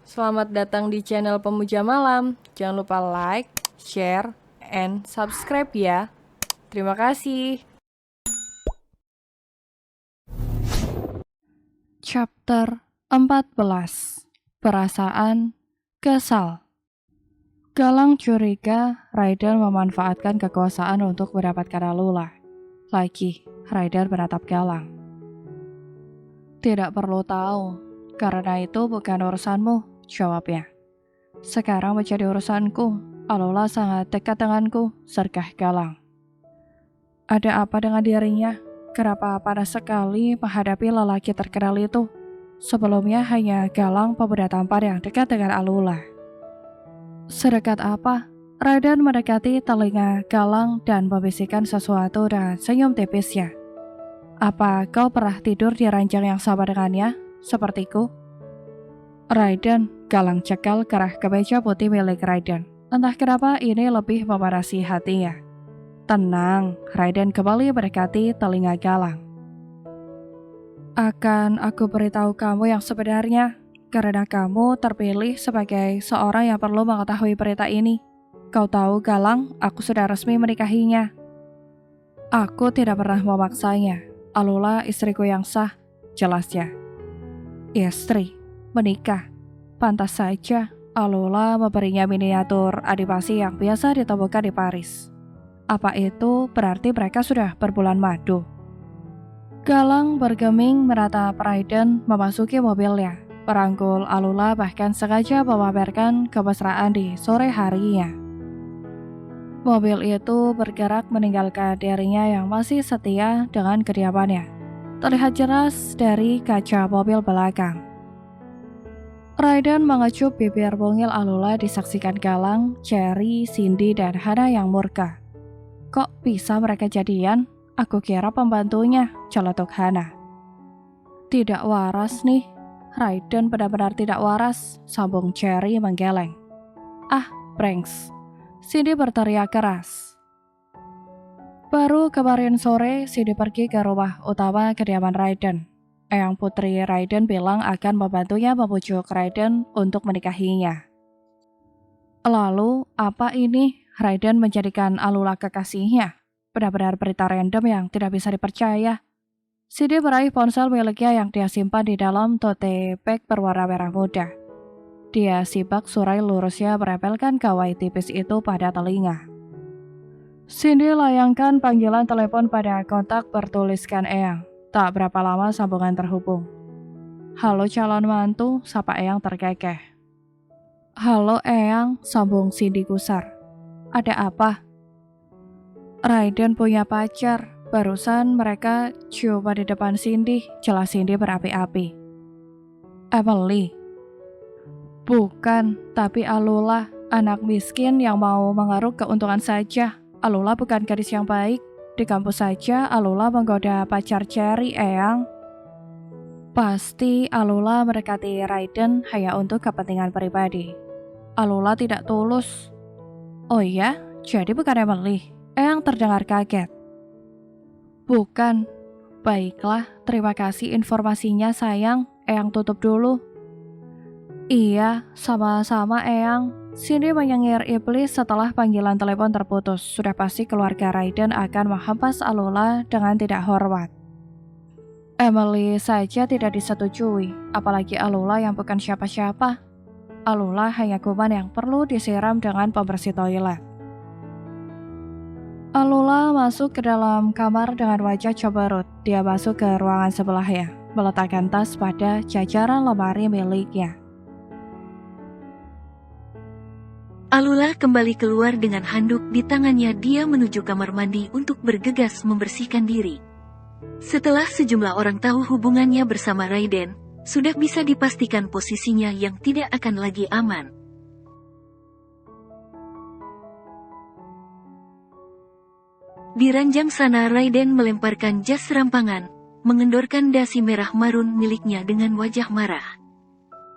Selamat datang di channel Pemuja Malam. Jangan lupa like, share, and subscribe ya. Terima kasih. Chapter 14. Perasaan kesal. Galang curiga Raiden memanfaatkan kekuasaan untuk mendapatkan Alula. Lagi, Raiden menatap Galang. Tidak perlu tahu, karena itu bukan urusanmu, jawabnya. Sekarang menjadi urusanku. Alula sangat dekat denganku, sergah Galang. Ada apa dengan dirinya? Kenapa panas sekali menghadapi lelaki terkenal itu? Sebelumnya hanya Galang pemuda tampan yang dekat dengan Alula. Sedekat apa? Raiden mendekati telinga Galang dan membisikkan sesuatu dengan senyum tipisnya. Apa kau pernah tidur di ranjang yang sama dengannya, sepertiku? Raiden, Galang cekal kerah kemeja putih milik Raiden. Entah kenapa ini lebih memarasi hatinya. Tenang, Raiden kembali mendekati telinga Galang. Akan aku beritahu kamu yang sebenarnya, karena kamu terpilih sebagai seorang yang perlu mengetahui berita ini. Kau tahu, Galang, aku sudah resmi menikahinya. Aku tidak pernah memaksanya. Alula istriku yang sah, jelasnya. Istri, menikah. Pantas saja, Alula memberinya miniatur adipasi yang biasa ditemukan di Paris. Apa itu berarti mereka sudah berbulan madu? Galang bergeming menatap Raiden memasuki mobilnya. Perangkul Alula bahkan sengaja memamerkan kemesraan di sore harinya. Mobil itu bergerak meninggalkan dirinya yang masih setia dengan kediamannya. Terlihat jelas dari kaca mobil belakang. Raiden mengecup bibir bungil Alula disaksikan Galang, Cherry, Cindy, dan Hana yang murka. Kok bisa mereka jadian? Aku kira pembantunya, celetuk Hana. Tidak waras nih. Raiden benar-benar tidak waras, sambung Cherry menggeleng. Ah, pranks. Cindy berteriak keras. Baru kemarin sore, Cindy pergi ke rumah utama kediaman Raiden. Eyang putri Raiden bilang akan membantunya membujuk Raiden untuk menikahinya. Lalu, apa ini? Raiden menjadikan Alula kekasihnya. Benar-benar berita random yang tidak bisa dipercaya. Cindy meraih ponsel miliknya yang dia simpan di dalam tote bag berwarna merah muda. Dia simak surai lurusnya merempelkan kawai tipis itu pada telinga. Cindy layangkan panggilan telepon pada kontak bertuliskan Eyang. Tak berapa lama sambungan terhubung. Halo calon mantu, sapa Eyang terkekeh. Halo Eyang, sambung Cindy gusar. Ada apa? Raiden punya pacar. Barusan mereka cuma di depan Cindy, jelas Cindy berapi-api. Emily. Bukan, tapi Alula, anak miskin yang mau mengeruk keuntungan saja. Alula bukan gadis yang baik. Di kampus saja Alula menggoda pacar Cherry, Eyang. Pasti Alula mendekati Raiden hanya untuk kepentingan pribadi. Alula tidak tulus. Oh iya, jadi bukan Emily. Eyang terdengar kaget. Bukan. Baiklah, terima kasih informasinya sayang. Eyang tutup dulu. Iya, sama-sama Eyang. Cindy menyengir iblis setelah panggilan telepon terputus. Sudah pasti keluarga Raiden akan menghempas Alula dengan tidak hormat. Emily saja tidak disetujui, apalagi Alula yang bukan siapa-siapa. Alula hanya kuman yang perlu disiram dengan pembersih toilet. Alula masuk ke dalam kamar dengan wajah cemberut. Dia masuk ke ruangan sebelahnya, meletakkan tas pada jajaran lemari miliknya. Alula kembali keluar dengan handuk di tangannya. Dia menuju kamar mandi untuk bergegas membersihkan diri. Setelah sejumlah orang tahu hubungannya bersama Raiden, sudah bisa dipastikan posisinya yang tidak akan lagi aman. Di ranjang sana Raiden melemparkan jas rampangan, mengendorkan dasi merah marun miliknya dengan wajah marah.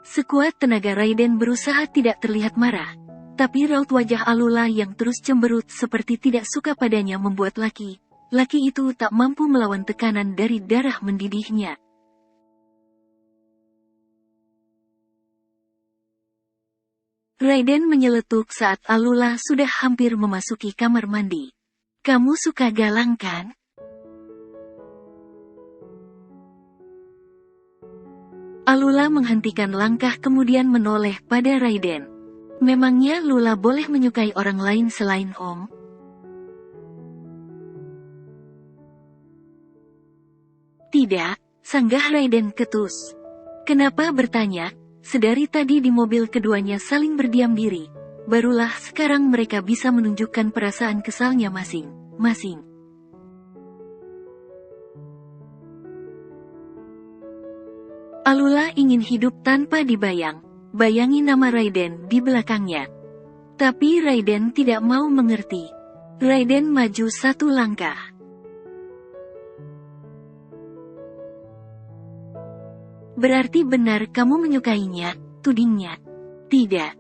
Sekuat tenaga Raiden berusaha tidak terlihat marah. Tapi raut wajah Alula yang terus cemberut seperti tidak suka padanya membuat laki itu tak mampu melawan tekanan dari darah mendidihnya. Raiden menyeletuk saat Alula sudah hampir memasuki kamar mandi. Kamu suka galang kan? Alula menghentikan langkah kemudian menoleh pada Raiden. Memangnya Lula boleh menyukai orang lain selain Om? Tidak, sanggah Raiden ketus. Kenapa bertanya? Sedari tadi di mobil keduanya saling berdiam diri. Barulah sekarang mereka bisa menunjukkan perasaan kesalnya masing-masing. Alula ingin hidup tanpa dibayang. Bayangi nama Raiden di belakangnya. Tapi Raiden tidak mau mengerti. Raiden maju satu langkah. Berarti benar kamu menyukainya, tudingnya. Tidak.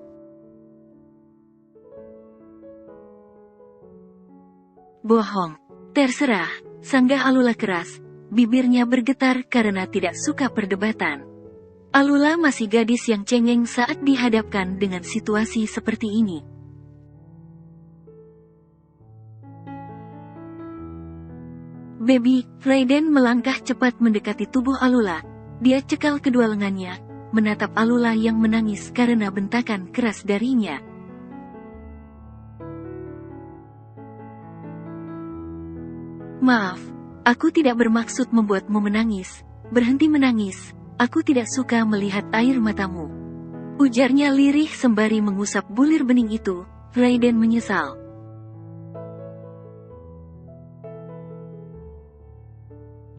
Bohong. Terserah, sanggah Alula keras. Bibirnya bergetar karena tidak suka perdebatan. Alula masih gadis yang cengeng saat dihadapkan dengan situasi seperti ini. Baby, Raiden melangkah cepat mendekati tubuh Alula. Dia cekal kedua lengannya, menatap Alula yang menangis karena bentakan keras darinya. Maaf, aku tidak bermaksud membuatmu menangis. Berhenti menangis, aku tidak suka melihat air matamu. Ujarnya lirih sembari mengusap bulir bening itu. Raiden menyesal.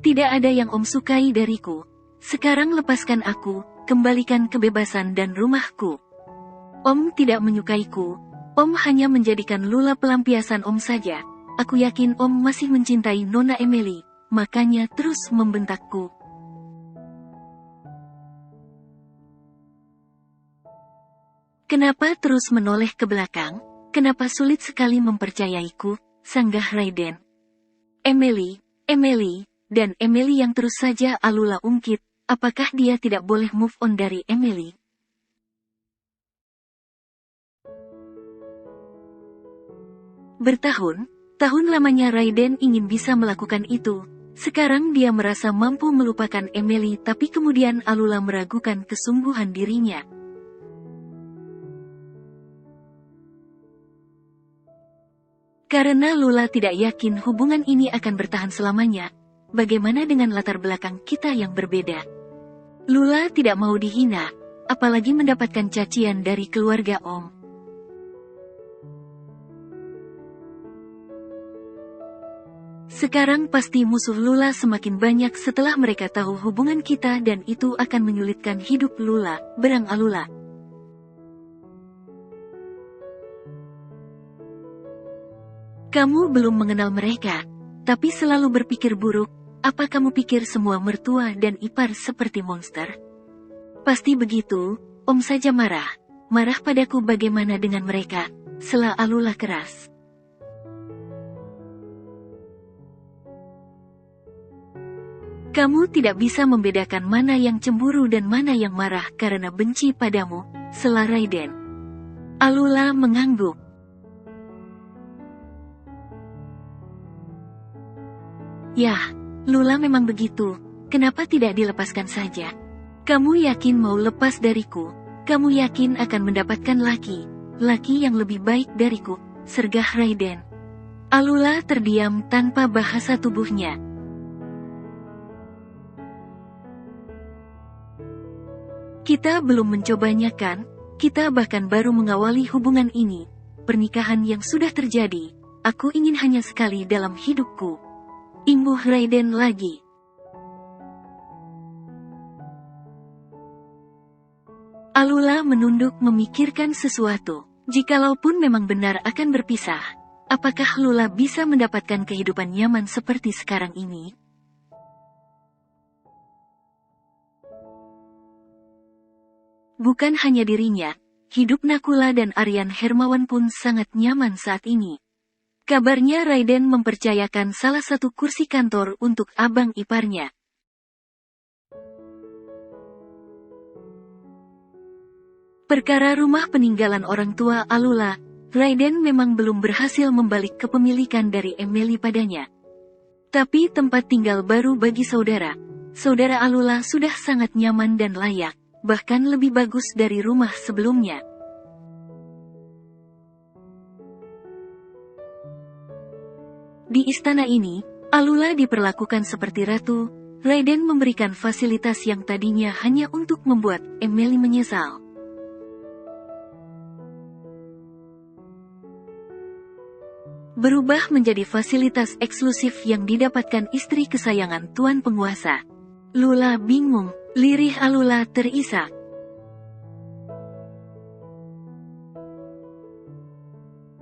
Tidak ada yang Om sukai dariku. Sekarang lepaskan aku, kembalikan kebebasan dan rumahku. Om tidak menyukaiku, Om hanya menjadikan Lula pelampiasan Om saja. Aku yakin Om masih mencintai Nona Emily, makanya terus membentakku. Kenapa terus menoleh ke belakang? Kenapa sulit sekali mempercayaiku? Sanggah Raiden. Emily, dan Emily yang terus saja Alula ungkit. Apakah dia tidak boleh move on dari Emily? Bertahun-tahun lamanya Raiden ingin bisa melakukan itu. Sekarang dia merasa mampu melupakan Emily tapi kemudian Alula meragukan kesungguhan dirinya. Karena Lula tidak yakin hubungan ini akan bertahan selamanya. Bagaimana dengan latar belakang kita yang berbeda? Lula tidak mau dihina, apalagi mendapatkan cacian dari keluarga Om. Sekarang pasti musuh Lula semakin banyak setelah mereka tahu hubungan kita dan itu akan menyulitkan hidup Lula, berang Alula. Kamu belum mengenal mereka, tapi selalu berpikir buruk. Apa kamu pikir semua mertua dan ipar seperti monster? Pasti begitu, Om saja marah. Marah padaku bagaimana dengan mereka, sela Alula keras. Kamu tidak bisa membedakan mana yang cemburu dan mana yang marah karena benci padamu, sela Raiden. Alula mengangguk. Yah, Lula memang begitu, kenapa tidak dilepaskan saja? Kamu yakin mau lepas dariku? Kamu yakin akan mendapatkan laki yang lebih baik dariku, sergah Raiden. Alula terdiam tanpa bahasa tubuhnya. Kita belum mencobanya kan? Kita bahkan baru mengawali hubungan ini. Pernikahan yang sudah terjadi, aku ingin hanya sekali dalam hidupku. Imbuh Raiden lagi. Alula menunduk memikirkan sesuatu. Jikalaupun memang benar akan berpisah, apakah Lula bisa mendapatkan kehidupan nyaman seperti sekarang ini? Bukan hanya dirinya, hidup Nakula dan Aryan Hermawan pun sangat nyaman saat ini. Kabarnya Raiden mempercayakan salah satu kursi kantor untuk abang iparnya. Perkara rumah peninggalan orang tua Alula, Raiden memang belum berhasil membalik kepemilikan dari Emily padanya. Tapi tempat tinggal baru bagi saudara Alula sudah sangat nyaman dan layak, bahkan lebih bagus dari rumah sebelumnya. Di istana ini, Alula diperlakukan seperti ratu. Raiden memberikan fasilitas yang tadinya hanya untuk membuat Emily menyesal. Berubah menjadi fasilitas eksklusif yang didapatkan istri kesayangan tuan penguasa. Lula bingung, lirih Alula terisak.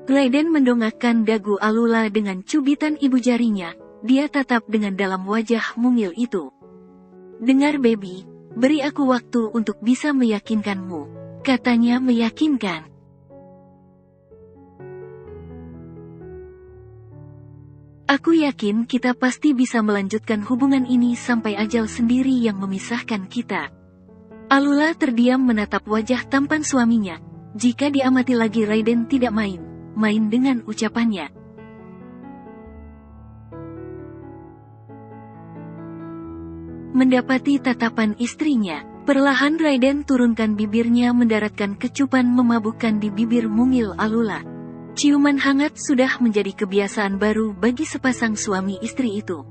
Raiden mendongakkan dagu Alula dengan cubitan ibu jarinya. Dia tatap dengan dalam wajah mungil itu. Dengar baby, beri aku waktu untuk bisa meyakinkanmu. Katanya meyakinkan. Aku yakin kita pasti bisa melanjutkan hubungan ini sampai ajal sendiri yang memisahkan kita. Alula terdiam menatap wajah tampan suaminya. Jika diamati lagi Raiden tidak main dengan ucapannya. Mendapati tatapan istrinya, perlahan Raiden turunkan bibirnya mendaratkan kecupan memabukkan di bibir mungil Alula. Ciuman hangat sudah menjadi kebiasaan baru bagi sepasang suami istri itu.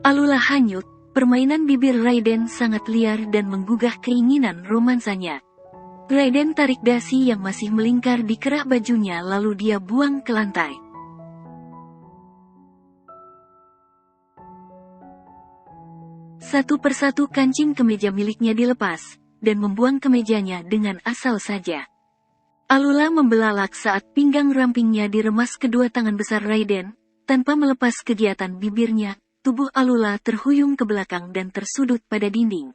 Alula hanyut, permainan bibir Raiden sangat liar dan menggugah keinginan romansanya. Raiden tarik dasi yang masih melingkar di kerah bajunya lalu dia buang ke lantai. Satu persatu kancing kemeja miliknya dilepas, dan membuang kemejanya dengan asal saja. Alula membelalak saat pinggang rampingnya diremas kedua tangan besar Raiden, tanpa melepas kegiatan bibirnya, tubuh Alula terhuyung ke belakang dan tersudut pada dinding.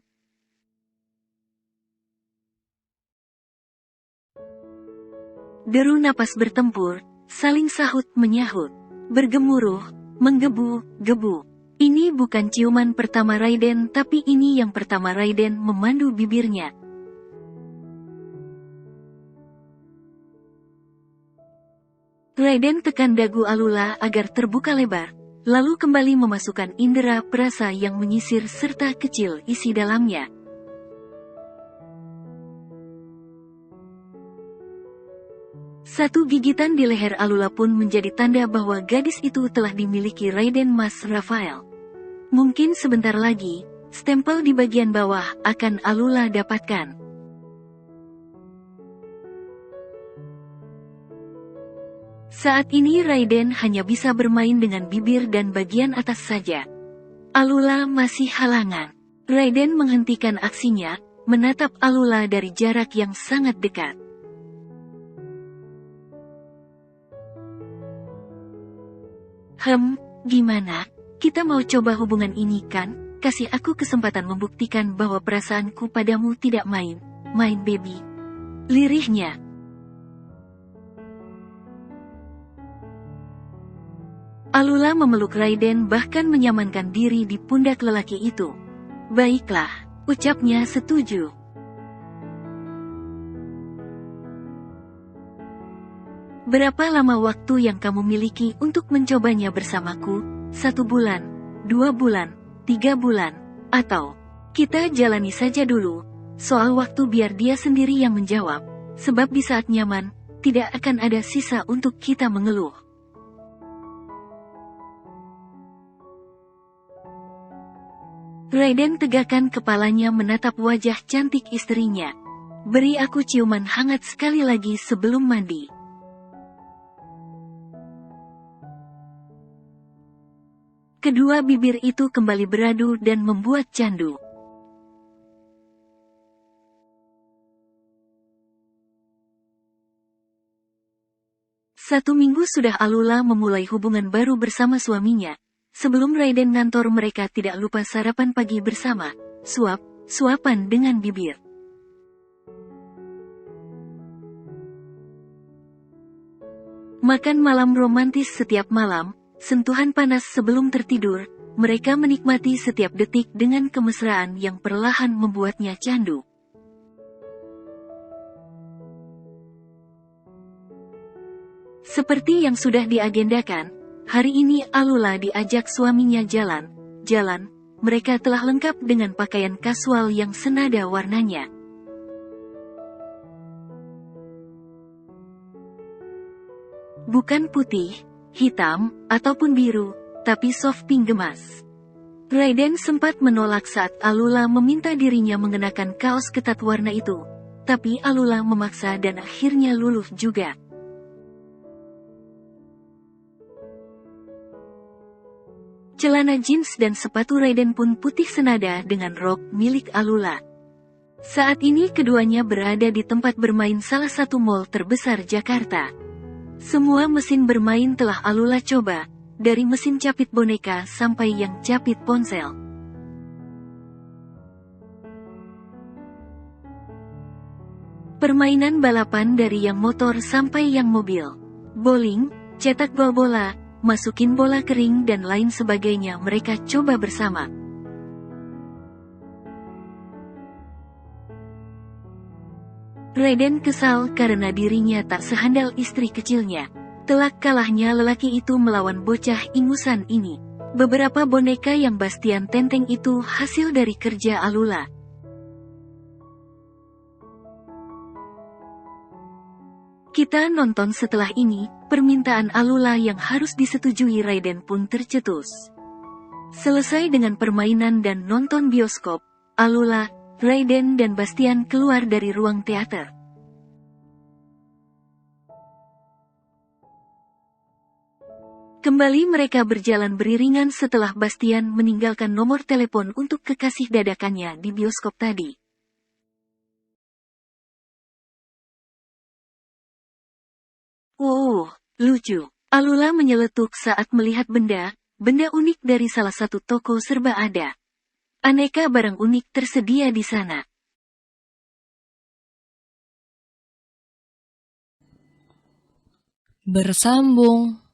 Deru napas bertempur, saling sahut menyahut, bergemuruh, menggebu-gebu. Ini bukan ciuman pertama Raiden, tapi ini yang pertama Raiden memandu bibirnya. Raiden tekan dagu Alula agar terbuka lebar, lalu kembali memasukkan indera perasa yang menyisir serta kecil isi dalamnya. Satu gigitan di leher Alula pun menjadi tanda bahwa gadis itu telah dimiliki Raiden Mas Raphael. Mungkin sebentar lagi, stempel di bagian bawah akan Alula dapatkan. Saat ini Raiden hanya bisa bermain dengan bibir dan bagian atas saja. Alula masih halangan. Raiden menghentikan aksinya, menatap Alula dari jarak yang sangat dekat. Gimana? Kita mau coba hubungan ini kan? Kasih aku kesempatan membuktikan bahwa perasaanku padamu tidak main baby. Lirihnya. Alula memeluk Raiden bahkan menyamankan diri di pundak lelaki itu. Baiklah, ucapnya setuju. Berapa lama waktu yang kamu miliki untuk mencobanya bersamaku? 1 bulan, 2 bulan, 3 bulan, atau kita jalani saja dulu. Soal waktu biar dia sendiri yang menjawab, sebab di saat nyaman, tidak akan ada sisa untuk kita mengeluh. Raiden tegakkan kepalanya menatap wajah cantik istrinya. Beri aku ciuman hangat sekali lagi sebelum mandi. Kedua bibir itu kembali beradu dan membuat candu. Satu minggu sudah Alula memulai hubungan baru bersama suaminya. Sebelum Raiden ngantor mereka tidak lupa sarapan pagi bersama, suapan dengan bibir. Makan malam romantis setiap malam, sentuhan panas sebelum tertidur, mereka menikmati setiap detik dengan kemesraan yang perlahan membuatnya candu. Seperti yang sudah diagendakan, hari ini Alula diajak suaminya jalan. Mereka telah lengkap dengan pakaian kasual yang senada warnanya. Bukan putih, hitam, ataupun biru, tapi soft pink gemas. Raiden sempat menolak saat Alula meminta dirinya mengenakan kaos ketat warna itu, tapi Alula memaksa dan akhirnya luluh juga. Celana jeans dan sepatu Raiden pun putih senada dengan rok milik Alula. Saat ini keduanya berada di tempat bermain salah satu mall terbesar Jakarta. Semua mesin bermain telah Alula coba, dari mesin capit boneka sampai yang capit ponsel. Permainan balapan dari yang motor sampai yang mobil. Bowling, cetak gol bola, masukin bola kering dan lain sebagainya mereka coba bersama. Raiden kesal karena dirinya tak sehandal istri kecilnya. Telak kalahnya lelaki itu melawan bocah ingusan ini. Beberapa boneka yang Bastian tenteng itu hasil dari kerja Alula. Kita nonton setelah ini, permintaan Alula yang harus disetujui Raiden pun tercetus. Selesai dengan permainan dan nonton bioskop, Alula, Raiden dan Bastian keluar dari ruang teater. Kembali mereka berjalan beriringan setelah Bastian meninggalkan nomor telepon untuk kekasih dadakannya di bioskop tadi. Lucu. Alula menyeletuk saat melihat benda unik dari salah satu toko serba ada. Aneka barang unik tersedia di sana. Bersambung.